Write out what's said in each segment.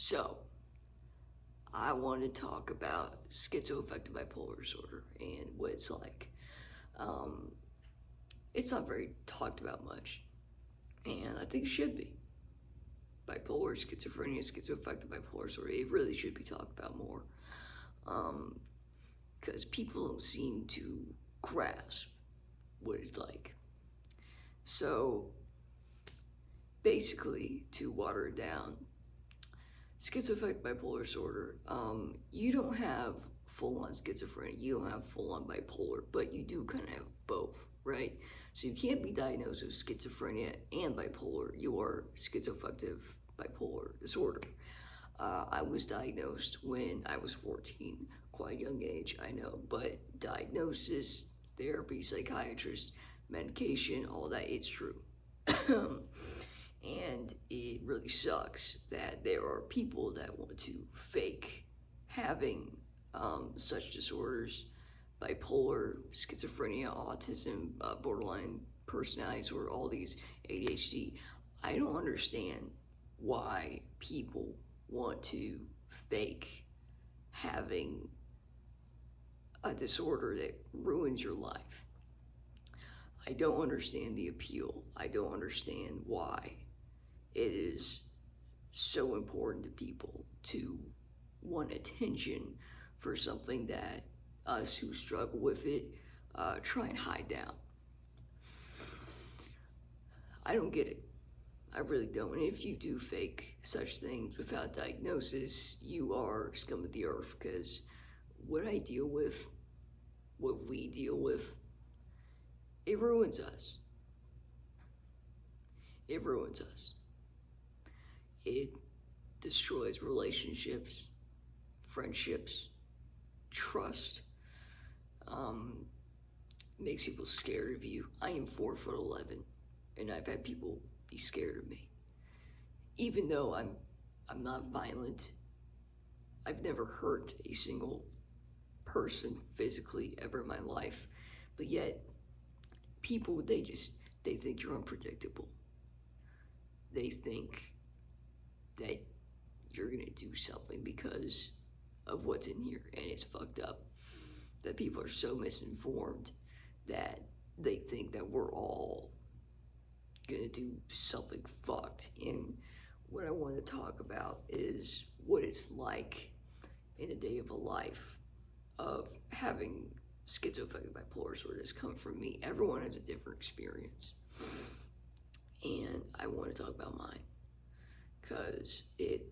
So, I want to talk about schizoaffective bipolar disorder and what it's like. Um, it's not very talked about much, and I think it should be. Bipolar, schizophrenia, schizoaffective bipolar disorder, it really should be talked about more. Because people don't seem to grasp what it's like. So, basically, to water it down, schizoaffective bipolar disorder, you don't have full-on schizophrenia, you don't have full-on bipolar, but you do kind of have both, right? So you can't be diagnosed with schizophrenia and bipolar. You are schizoaffective bipolar disorder. I was diagnosed when I was 14, quite a young age, I know, but diagnosis, therapy, psychiatrist, medication, all that, it's true. And it really sucks that there are people that want to fake having such disorders, bipolar, schizophrenia, autism, borderline personality disorder, all these ADHD. I don't understand why people want to fake having a disorder that ruins your life. I don't understand the appeal. I don't understand why it is so important to people to want attention for something that us who struggle with it try and hide down. I don't get it. I really don't. And if you do fake such things without diagnosis, you are scum of the earth, because what I deal with, what we deal with, it ruins us. It ruins us. It destroys relationships, friendships, trust, makes people scared of you. I am 4'11", and I've had people be scared of me. Even though I'm not violent, I've never hurt a single person physically ever in my life, but yet people, they think you're unpredictable. They think that you're gonna do something because of what's in here, and it's fucked up. That people are so misinformed that they think that we're all gonna do something fucked. And what I want to talk about is what it's like in a day of a life of having schizoaffective bipolar disorder. That's come from me. Everyone has a different experience, and I want to talk about mine because it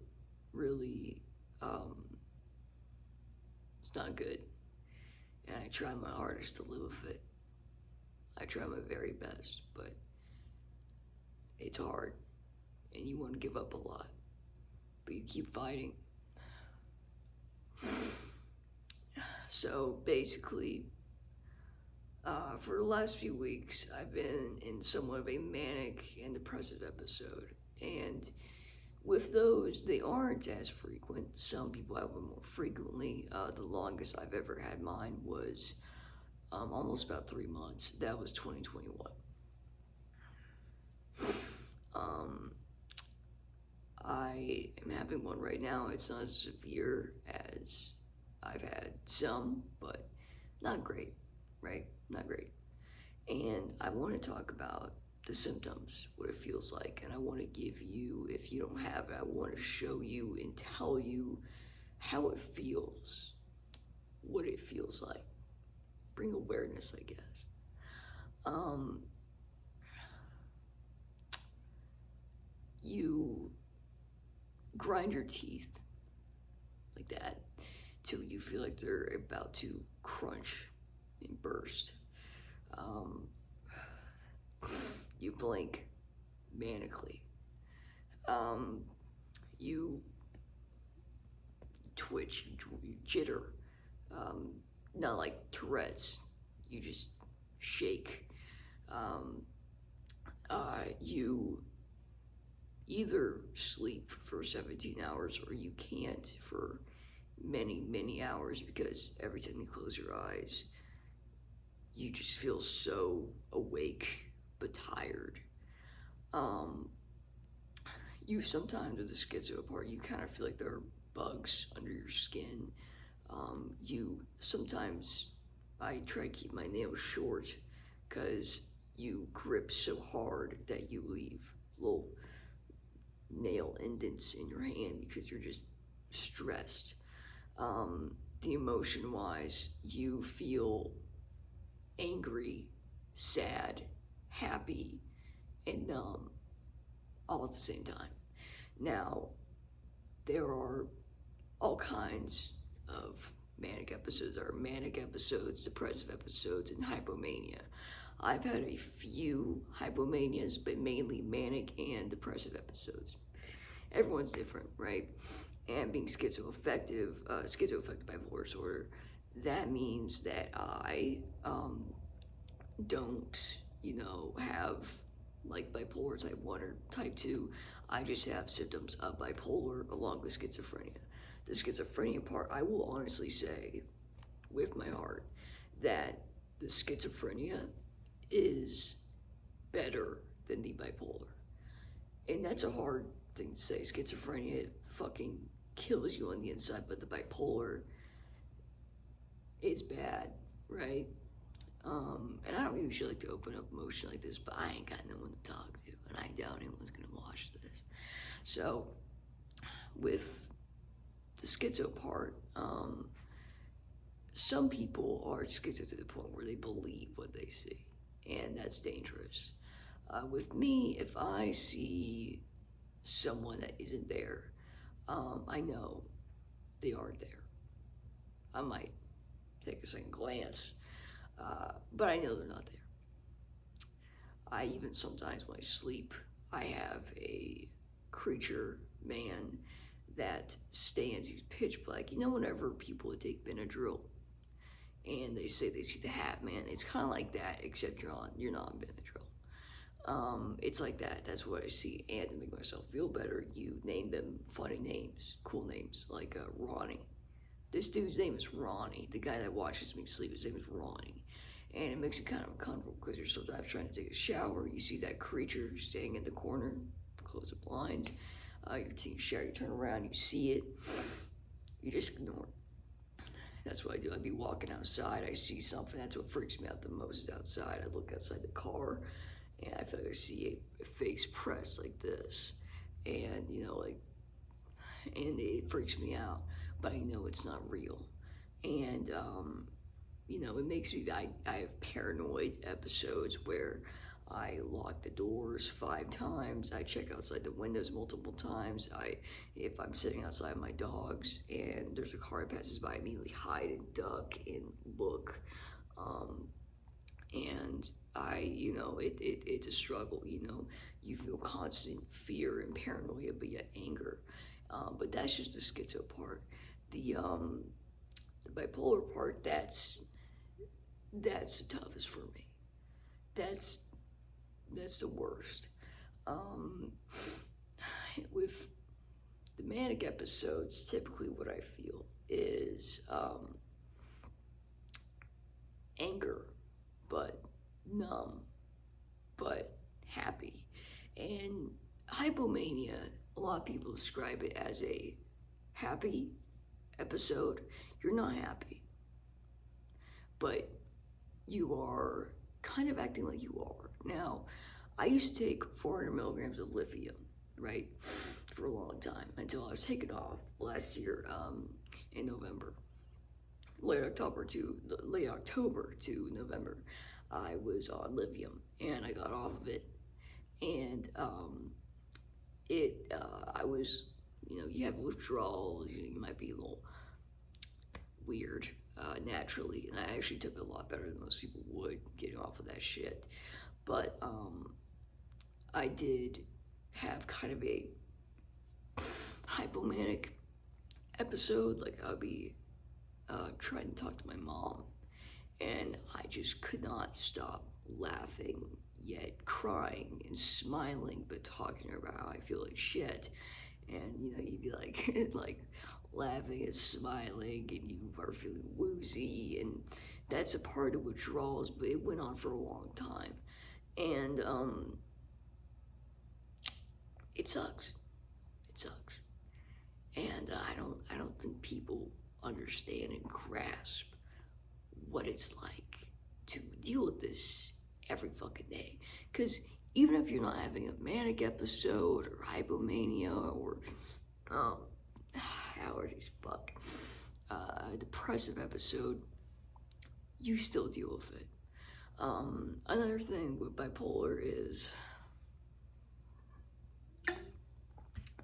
really it's not good, and I try my hardest to live with it. I try my very best, but it's hard, and you want to give up a lot, but you keep fighting. So basically, for the last few weeks, I've been in somewhat of a manic and depressive episode, and with those, they aren't as frequent. Some people have them more frequently. The longest I've ever had mine was almost about 3 months. That was 2021. I am having one right now. It's not as severe as I've had some, but not great, right? Not great. And I want to talk about the symptoms, what it feels like, and I want to give you, if you don't have it, I want to show you and tell you how it feels, what it feels like. Bring awareness, I guess. You grind your teeth like that till you feel like they're about to crunch and burst. You blink manically. You twitch, you jitter. Not like Tourette's. You just shake. You either sleep for 17 hours or you can't for many, many hours, because every time you close your eyes, you just feel so awake but tired. you sometimes with the schizo part, you kind of feel like there are bugs under your skin. You sometimes, I try to keep my nails short because you grip so hard that you leave little nail indents in your hand because you're just stressed. The emotion wise, you feel angry, sad, happy, and numb all at the same time. Now, there are all kinds of manic episodes. There are manic episodes, depressive episodes, and hypomania. I've had a few hypomanias, but mainly manic and depressive episodes. Everyone's different, right? And being schizoaffective bipolar disorder, that means that I don't, have like bipolar type 1 or type 2. I just have symptoms of bipolar along with schizophrenia. The schizophrenia part, I will honestly say with my heart that the schizophrenia is better than the bipolar. And that's a hard thing to say. Schizophrenia fucking kills you on the inside, but the bipolar is bad, right? And I don't usually like to open up emotion like this, but I ain't got no one to talk to, and I doubt anyone's gonna watch this. So, with the schizo part, some people are schizo to the point where they believe what they see, and that's dangerous. With me, if I see someone that isn't there, I know they aren't there. I might take a second glance, but I know they're not there. I even sometimes when I sleep, I have a creature man that stands, he's pitch black. Whenever people would take Benadryl and they say they see the hat man, it's kind of like that, except you're not on Benadryl. It's like that. That's what I see. And to make myself feel better, you name them funny names, cool names, like Ronnie. This dude's name is Ronnie. The guy that watches me sleep, his name is Ronnie. And it makes it kind of uncomfortable because you're sometimes trying to take a shower. You see that creature standing in the corner, close the blinds. You're taking a shower, you turn around, you see it. You just ignore it. That's what I do. I'd be walking outside, I see something. That's what freaks me out the most is outside. I look outside the car and I feel like I see a face press like this. And, and it freaks me out, but I know it's not real. And, it makes me, I have paranoid episodes where I lock the doors 5 times. I check outside the windows multiple times. If I'm sitting outside my dogs and there's a car that passes by, I immediately hide and duck and look. And it's a struggle, you feel constant fear and paranoia, but yet anger. But that's just the schizo part. The bipolar part, that's the toughest for me. That's the worst. With the manic episodes, typically what I feel is anger, but numb, but happy. And hypomania, a lot of people describe it as a happy episode. You're not happy, but you are kind of acting like you are. Now, I used to take 400 milligrams of lithium, right, for a long time until I was taken off last year in November. Late October to November, I was on lithium and I got off of it. And I was, you have withdrawals, you might be a little weird naturally, and I actually took a lot better than most people would getting off of that shit. But I did have kind of a hypomanic episode. Like I'd be trying to talk to my mom, and I just could not stop laughing, yet crying and smiling, but talking about how I feel like shit. And you'd be like, like laughing and smiling, and you are feeling woozy, and that's a part of withdrawals. But it went on for a long time, and it sucks. It sucks. And I don't think people understand and grasp what it's like to deal with this every fucking day. Because even if you're not having a manic episode or hypomania or allergies, fuck, a depressive episode, you still deal with it. Another thing with bipolar is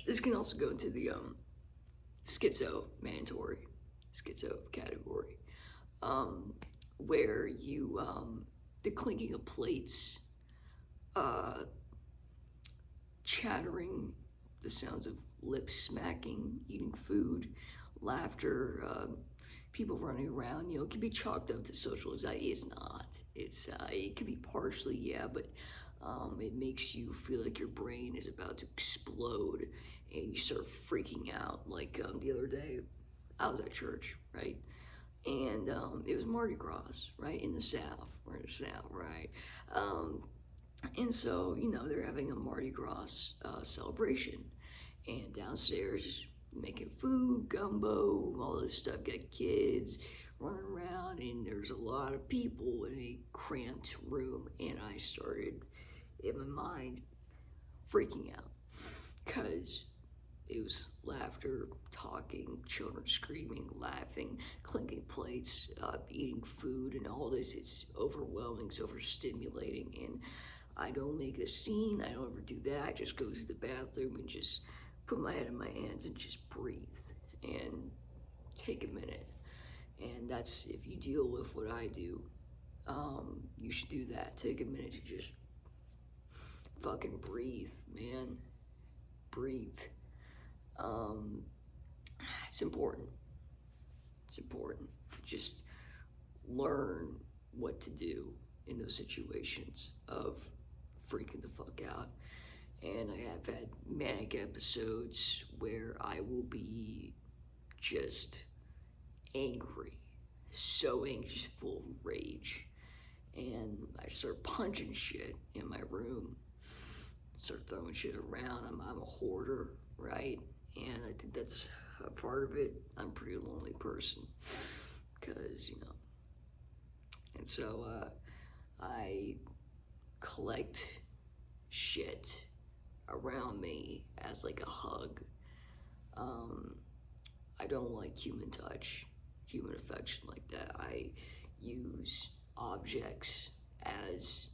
this can also go into the schizo category, where you the clinking of plates, chattering, the sounds of lips smacking, eating food, laughter, people running around, it can be chalked up to social anxiety. It's not. It can be partially, yeah, but it makes you feel like your brain is about to explode and you start freaking out. Like the other day, I was at church, right? And it was Mardi Gras, right? In the South. We're in the South, right? And so, they're having a Mardi Gras celebration. And downstairs, making food, gumbo, all this stuff. Got kids running around, and there's a lot of people in a cramped room. And I started, in my mind, freaking out. Because it was laughter, talking, children screaming, laughing, clinking plates, eating food, and all this. It's overwhelming, it's overstimulating, and I don't make a scene. I don't ever do that. I just go to the bathroom and just put my head in my hands and just breathe and take a minute. And that's, if you deal with what I do, you should do that. Take a minute to just fucking breathe, man. Breathe. It's important. It's important to just learn what to do in those situations of freaking the fuck out. And I have had manic episodes where I will be just angry, so anxious, full of rage. And I start punching shit in my room, start throwing shit around. I'm a hoarder, right? And I think that's a part of it. I'm a pretty lonely person, because, and so I collect shit around me as like a hug. I don't like human touch, human affection like that. I use objects as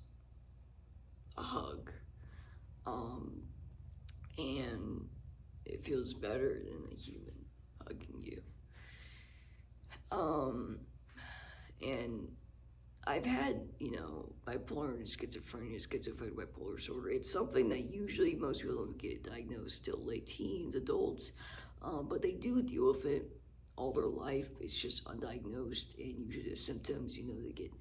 a hug. And it feels better than a human hugging you. And I've had, bipolar and schizophrenia, schizoaffective bipolar disorder. It's something that usually most people don't get diagnosed till late teens, adults, but they do deal with it all their life. It's just undiagnosed, and usually the symptoms, they get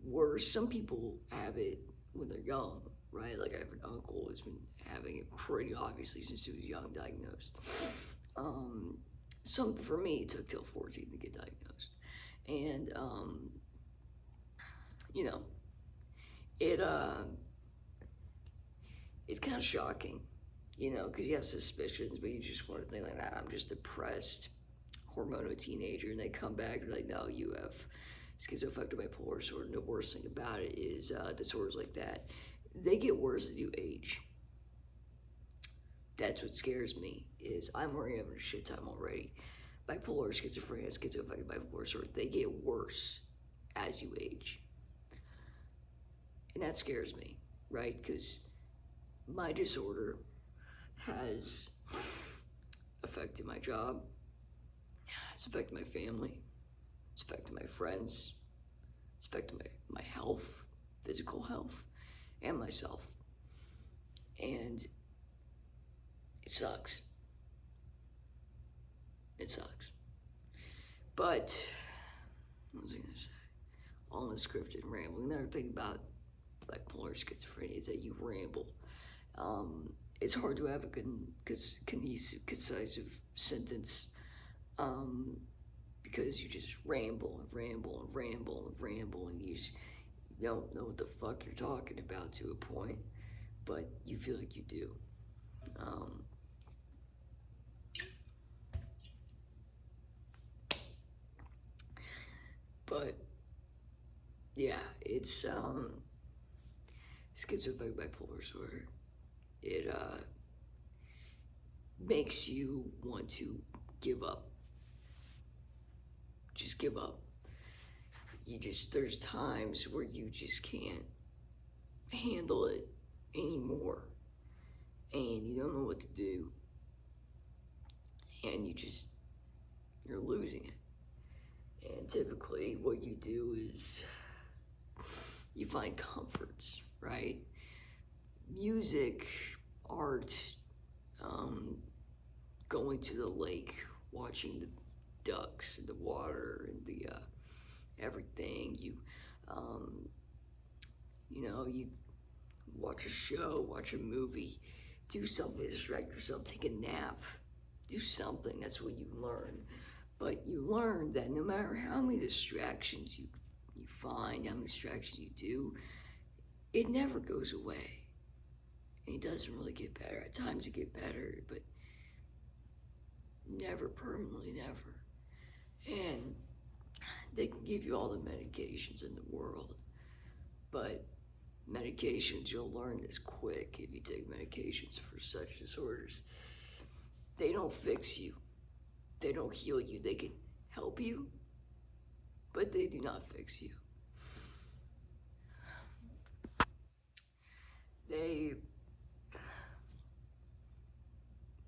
worse. Some people have it when they're young, right? Like I have an uncle who's been having it pretty obviously since he was young, diagnosed. For me, it took till 14 to get diagnosed. And, it's kind of shocking, because you have suspicions, but you just want to think like, I'm just depressed, hormonal teenager, and they come back and like, no, you have schizoaffective bipolar disorder. And the worst thing about it is disorders like that, they get worse as you age. That's what scares me, is I'm already having a shit time already. Bipolar, schizophrenia, schizoaffective bipolar disorder, they get worse as you age. And that scares me, right? Because my disorder has affected my job, it's affected my family, it's affected my friends, it's affected my health, physical health, and myself. And it sucks. It sucks. But, what was I gonna say? All unscripted rambling. Another thing about bipolar schizophrenia is that you ramble. It's hard to have a concise sentence, because you just ramble and ramble and ramble and ramble, and you don't know what the fuck you're talking about to a point, but you feel like you do. But yeah, it's schizoaffective bipolar disorder. It makes you want to give up. Just give up. There's times where you just can't handle it anymore, and you don't know what to do, and you're losing it. And typically what you do is you find comforts, right? Music, art, going to the lake, watching the ducks in the water and the everything. You watch a show, watch a movie, do something to distract yourself, take a nap, do something. That's what you learn. But you learn that no matter how many distractions you find, how many distractions you do, it never goes away. And it doesn't really get better. At times it get better, but never permanently, never. And they can give you all the medications in the world, but medications, you'll learn this quick if you take medications for such disorders. They don't fix you. They don't heal you. They can help you, but they do not fix you.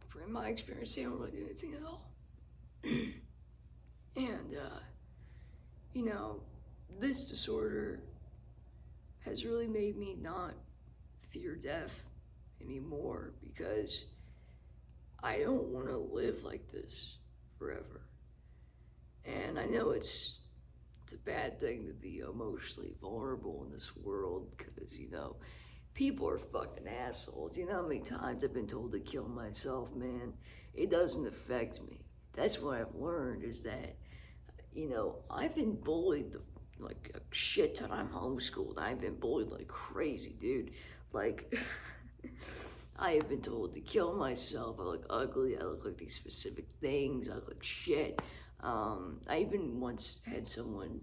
From my experience, they don't really do anything at all. And, this disorder has really made me not fear death anymore, because I don't want to live like this forever. And I know it's a bad thing to be emotionally vulnerable in this world, because, people are fucking assholes. You know how many times I've been told to kill myself, man? It doesn't affect me. That's what I've learned, is that, I've been bullied like a shit ton. I'm homeschooled. I've been bullied like crazy, dude. Like, I have been told to kill myself. I look ugly. I look like these specific things. I look like shit. I even once had someone,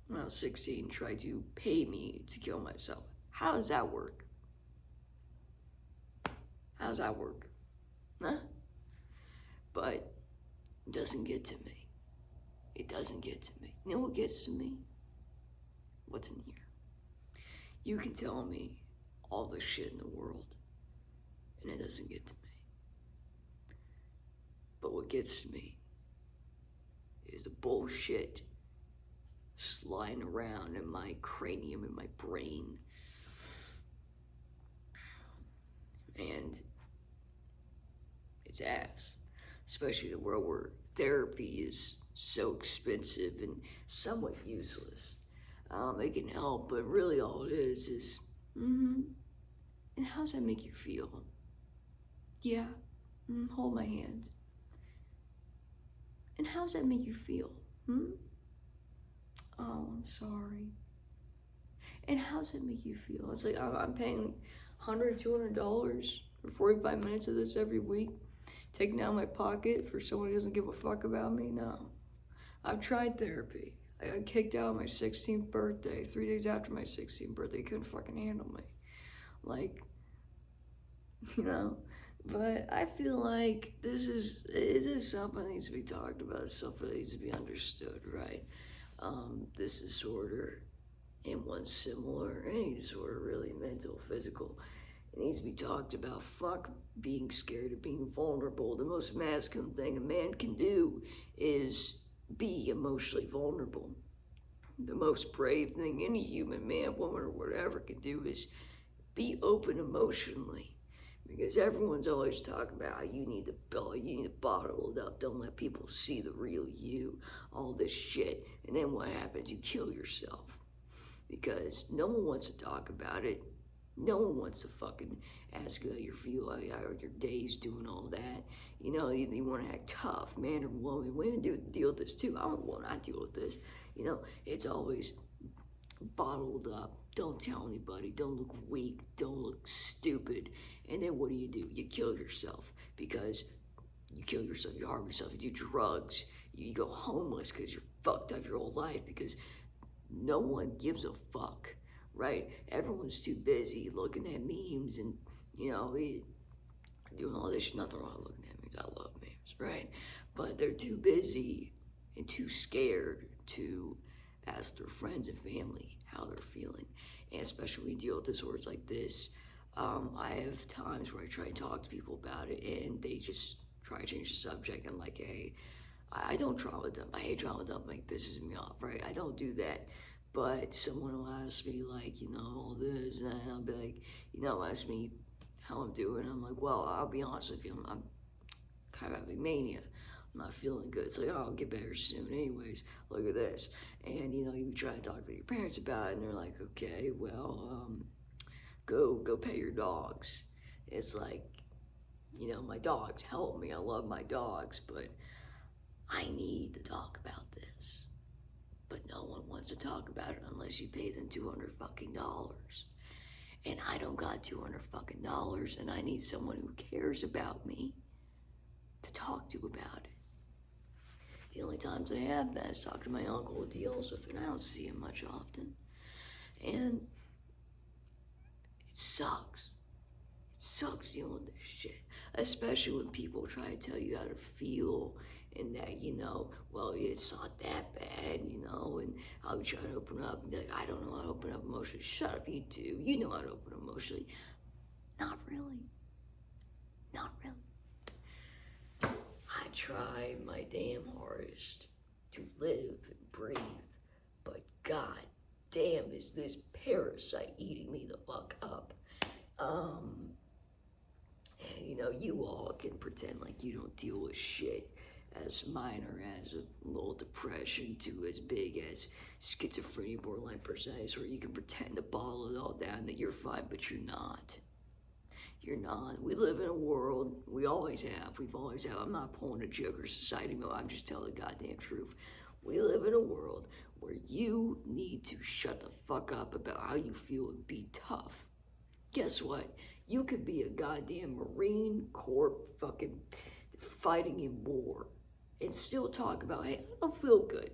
when I was 16, try to pay me to kill myself. How does that work? How does that work? Huh? But it doesn't get to me. It doesn't get to me. You know what gets to me? What's in here? You can tell me all the shit in the world, and it doesn't get to me. But what gets to me is the bullshit sliding around in my cranium, in my brain. And it's ass, especially in a world where therapy is so expensive and somewhat useless. It can help, but really all it is, and how does that make you feel? Yeah, hold my hand. And how does that make you feel? Oh, I'm sorry. And how does it make you feel? It's like, I'm paying $100, $200 for 45 minutes of this every week, taking out my pocket for someone who doesn't give a fuck about me? No. I've tried therapy. I got kicked out on my 16th birthday, 3 days after my 16th birthday. They couldn't fucking handle me. Like, but I feel like this is something that needs to be talked about, something that needs to be understood, right? This disorder, and one similar, any disorder really, mental, physical, it needs to be talked about. Fuck being scared of being vulnerable. The most masculine thing a man can do is be emotionally vulnerable. The most brave thing any human man, woman, or whatever can do is be open emotionally. Because everyone's always talking about how you need to bottle it up, don't let people see the real you, all this shit. And then what happens? You kill yourself. Because no one wants to talk about it. No one wants to fucking ask you how you feel, how your day's doing, all that. You want to act tough, man or woman. Women deal with this too. I deal with this. It's always bottled up. Don't tell anybody. Don't look weak. Don't look stupid. And then what do? You kill yourself, because you kill yourself. You harm yourself. You do drugs. You go homeless because you're fucked up your whole life because no one gives a fuck, right? Everyone's too busy looking at memes and, doing all this. Nothing wrong with looking at memes. I love memes, right? But they're too busy and too scared to ask their friends and family how they're feeling. And especially when you deal with disorders like this, I have times where I try to talk to people about it and they just try to change the subject. I'm like, hey, I don't trauma dump. I hate trauma dump, like, pisses me off, right? I don't do that. But someone will ask me, like, all this, and I'll be like, ask me how I'm doing. I'm like, well, I'll be honest with you, I'm kind of having mania. I'm not feeling good. It's like, oh, I'll get better soon. Anyways, look at this. And, you try to talk to your parents about it, and they're like, okay, well, go pet your dogs. It's like, my dogs help me. I love my dogs, but I need to talk about this. But no one wants to talk about it unless you pay them $200 fucking dollars. And I don't got $200 fucking dollars, and I need someone who cares about me to talk to about it. The only times I have that is talk to my uncle who deals with it. I don't see him much often. And it sucks. It sucks dealing with this shit. Especially when people try to tell you how to feel and that, well, it's not that bad, and I'll be trying to open up and be like, I don't know how to open up emotionally. Shut up, you do. You know how to open up emotionally. Not really. Not really. I try my damn hardest to live and breathe, but god damn is this parasite eating me the fuck up. And you all can pretend like you don't deal with shit as minor as a little depression to as big as schizophrenia, borderline personality, or you can pretend to bottle it all down that you're fine, but you're not. You're not. We live in a world, we've always have. I'm not pulling a Joker society mode, I'm just telling the goddamn truth. We live in a world where you need to shut the fuck up about how you feel and be tough. Guess what? You could be a goddamn Marine Corps fucking fighting in war and still talk about, hey, I don't feel good.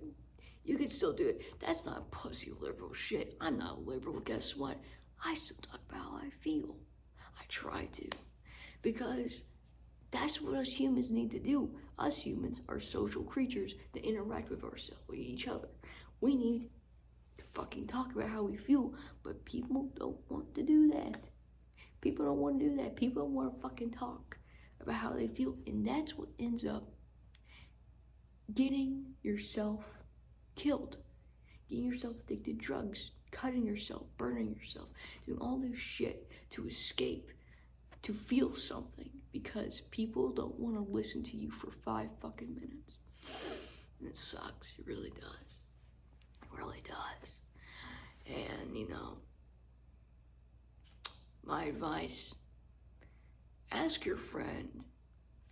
You can still do it. That's not pussy liberal shit. I'm not a liberal. Guess what? I still talk about how I feel. I try to. Because that's what us humans need to do. Us humans are social creatures that interact with ourselves, with each other. We need to fucking talk about how we feel, but people don't want to do that. People don't want to do that. People don't want to fucking talk about how they feel. And that's what ends up getting yourself killed. Getting yourself addicted to drugs. Cutting yourself. Burning yourself. Doing all this shit to escape. To feel something. Because people don't want to listen to you for 5 fucking minutes. And it sucks. It really does. It really does. And, my advice, ask your friend,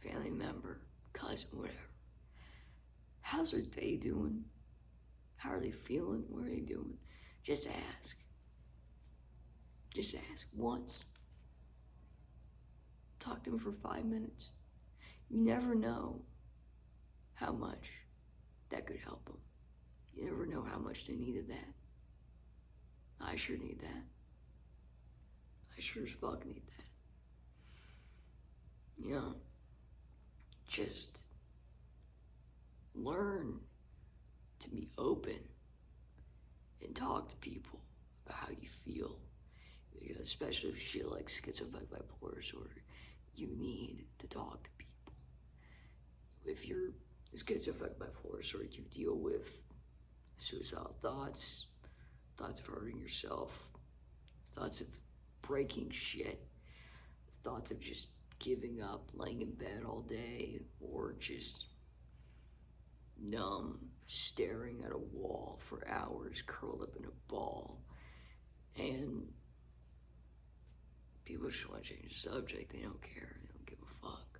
family member, cousin, whatever, how's their day doing? How are they feeling? What are they doing? Just ask. Just ask once. Talk to them for 5 minutes. You never know how much that could help them. You never know how much they needed that. I sure need that. I sure as fuck need that. Just learn to be open and talk to people about how you feel. Because especially with shit like schizoaffective bipolar disorder, you need to talk to people. If you're schizoaffective bipolar disorder, you deal with suicidal thoughts, thoughts of hurting yourself, thoughts of breaking shit, thoughts of just giving up, laying in bed all day, or just numb, staring at a wall for hours, curled up in a ball. And people just want to change the subject. They don't care. They don't give a fuck.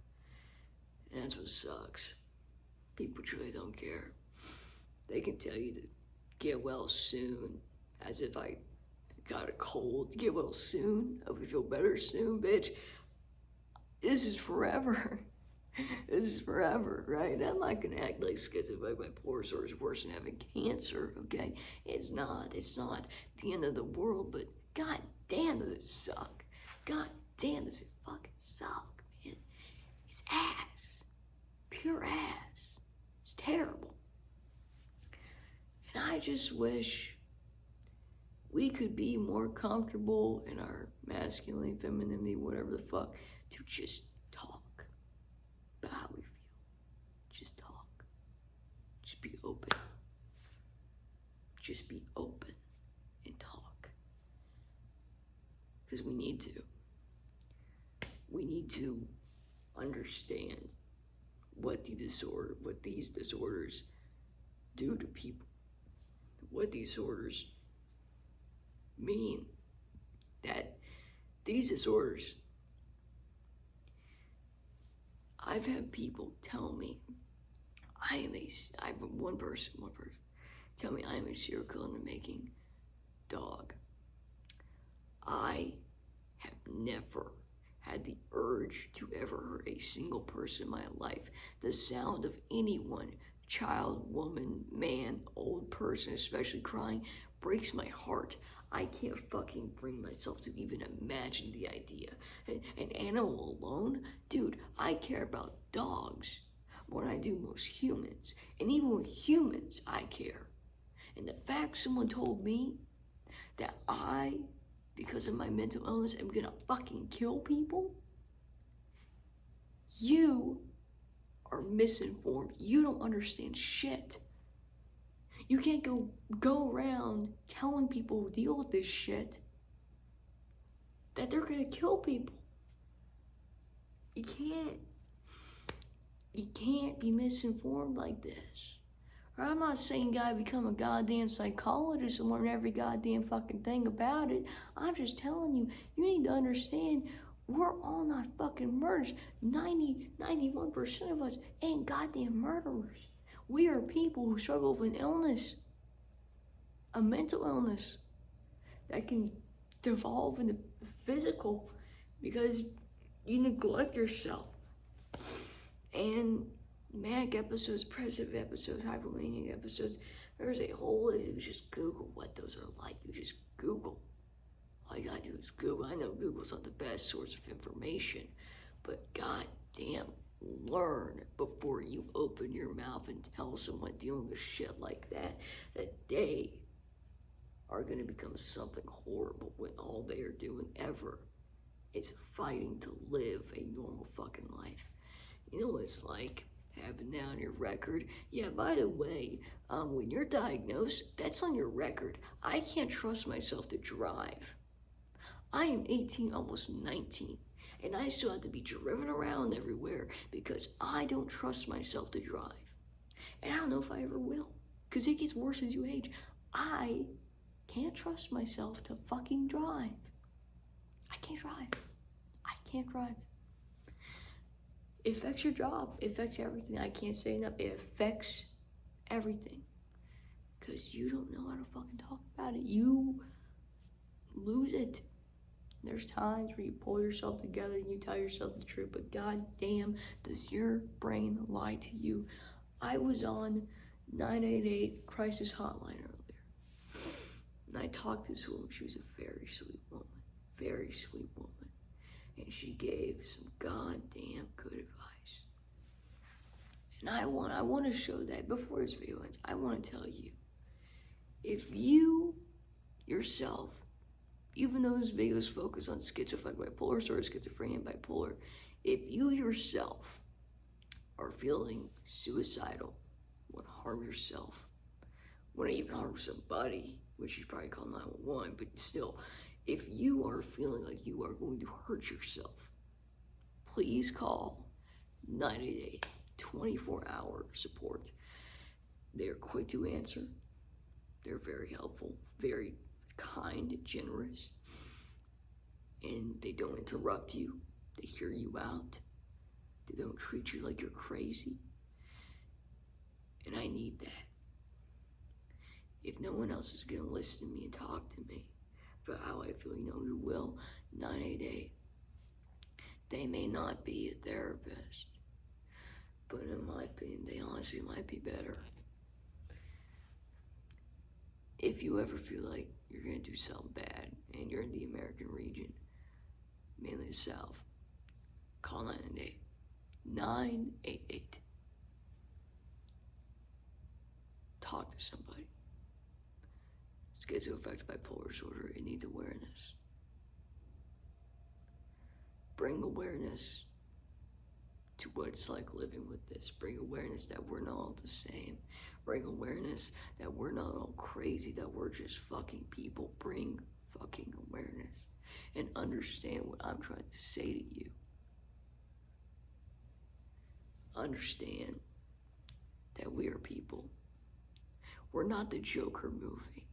And that's what sucks. People truly don't care. They can tell you to get well soon, as if I got a cold. Get well soon. Hope you feel better soon, bitch. This is forever. This this is forever, right? I'm not gonna act like schizophrenic bipolar disorder is worse than having cancer, okay? It's not the end of the world, but god damn does it suck. God damn does it fucking suck, man. It's ass. Pure ass. It's terrible. And I just wish we could be more comfortable in our masculinity, femininity, whatever the fuck, to just talk about how we feel. Just talk. Just be open. Just be open and talk. Because we need to. We need to understand what these disorders do to people. What these disorders mean. That these disorders, I've had people tell me, one person tell me I am a serial killer in the making. Dog, I have never had the urge to ever hurt a single person in my life. The sound of anyone, child, woman, man, old person, especially crying, breaks my heart. I can't fucking bring myself to even imagine the idea. An animal alone? Dude, I care about dogs more than I do most humans. And even with humans, I care. And the fact someone told me that I, because of my mental illness, am gonna fucking kill people, you are misinformed. You don't understand shit. You can't go around telling people who deal with this shit that they're gonna kill people. You can't be misinformed like this. Or I'm not saying you gotta become a goddamn psychologist and learn every goddamn fucking thing about it. I'm just telling you, you need to understand we're all not fucking murderers. 91% of us ain't goddamn murderers. We are people who struggle with an illness, a mental illness that can devolve into physical because you neglect yourself. And manic episodes, depressive episodes, hypomania episodes, there's a whole list. You just Google what those are like. You just Google. All you gotta do is Google. I know Google's not the best source of information, but goddamn, learn before you open your mouth and tell someone dealing with shit like that they are gonna become something horrible when all they are doing ever is fighting to live a normal fucking life. You know what it's like having that on your record? Yeah, by the way, when you're diagnosed, that's on your record. I can't trust myself to drive. I am 18, almost 19, and I still have to be driven around everywhere because I don't trust myself to drive. And I don't know if I ever will, because it gets worse as you age. I can't trust myself to fucking drive. I can't drive. It affects your job. It affects everything. I can't say enough. It affects everything. Because you don't know how to fucking talk about it. You lose it. There's times where you pull yourself together and you tell yourself the truth, but goddamn, does your brain lie to you? I was on 988 crisis hotline earlier, and I talked to this woman. She was a very sweet woman, and she gave some goddamn good advice. And I want to show that before this video ends. I want to tell you, if you yourself, even though this video is focused on schizophrenic bipolar disorder, schizophrenia, and bipolar, if you yourself are feeling suicidal, want to harm yourself, want to even harm somebody, which you probably call 911, but still, if you are feeling like you are going to hurt yourself, please call 988, 24-hour support. They're quick to answer. They're very helpful, very kind, generous, and they don't interrupt you. They hear you out. They don't treat you like you're crazy. And I need that. If no one else is gonna listen to me and talk to me about how I feel, you know who will? 988. They may not be a therapist, opinion, they honestly might be better. If you ever feel like you're gonna do something bad and you're in the American region, mainly the South, call 988. 988. Talk to somebody. Schizoaffective bipolar disorder, it needs awareness. Bring awareness to what it's like living with this. Bring awareness that we're not all the same. Bring awareness that we're not all crazy, that we're just fucking people. Bring fucking awareness and understand what I'm trying to say to you. Understand that we are people. We're not the Joker movie.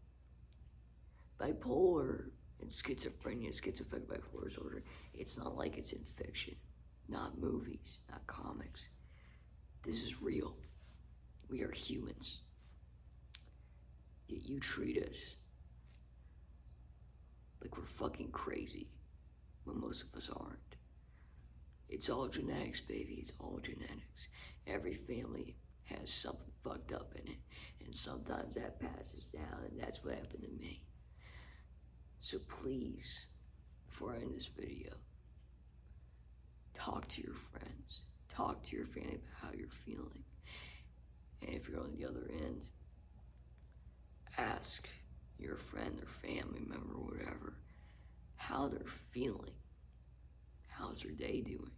Bipolar and schizophrenia, schizoaffective bipolar disorder, it's not like it's in fiction, not movies, not comics. This is real. We are humans. Yet you treat us like we're fucking crazy when most of us aren't. It's all genetics, baby. It's all genetics. Every family has something fucked up in it, and sometimes that passes down, and that's what happened to me. So please, before I end this video, talk to your friends, talk to your family about how you're feeling. And if you're on the other end, ask your friend or family member or whatever how they're feeling. How's their day doing?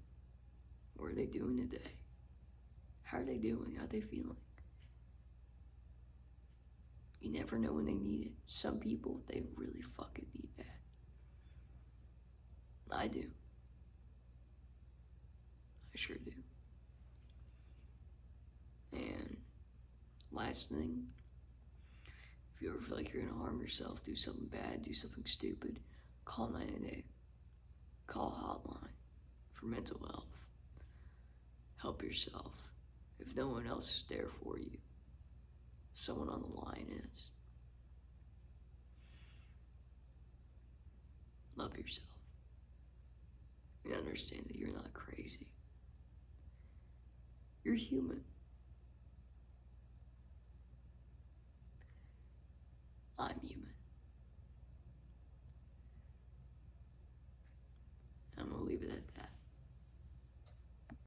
What are they doing today? How are they doing? How are they feeling? You never know when they need it. Some people, they really fucking need that. I do. I sure do. And last thing, if you ever feel like you're gonna harm yourself, do something bad, do something stupid, call 988. Call a hotline for mental health. Help yourself. If no one else is there for you, someone on the line is. Love yourself. And understand that you're not crazy. You're human.